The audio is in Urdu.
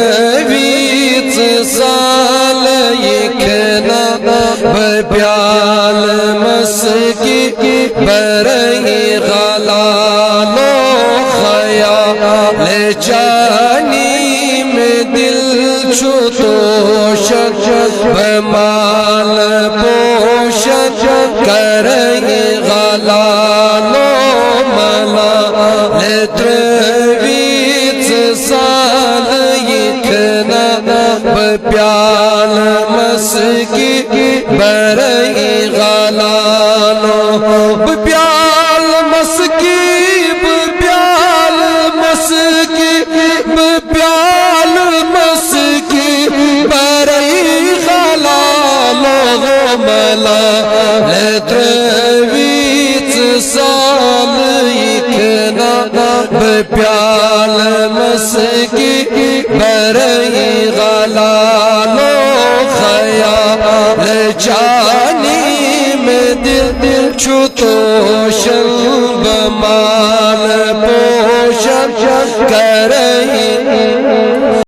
لترویت سال یکنا بپیال مسکی برئی غلالو خیال چانی میں دل چھتوشک بمال پوشک کرئی غلالو ملا لترویت سال یکنا بپیال مسکی برئی غلالو بپیال مسکی بپیال مسکی بپیال مسکی برئی غلالو ملا لترویت سال یکنا بپیال مسکی برئی غلالو خیال چانی میں دل چھتوشن بمال پوشن کرئی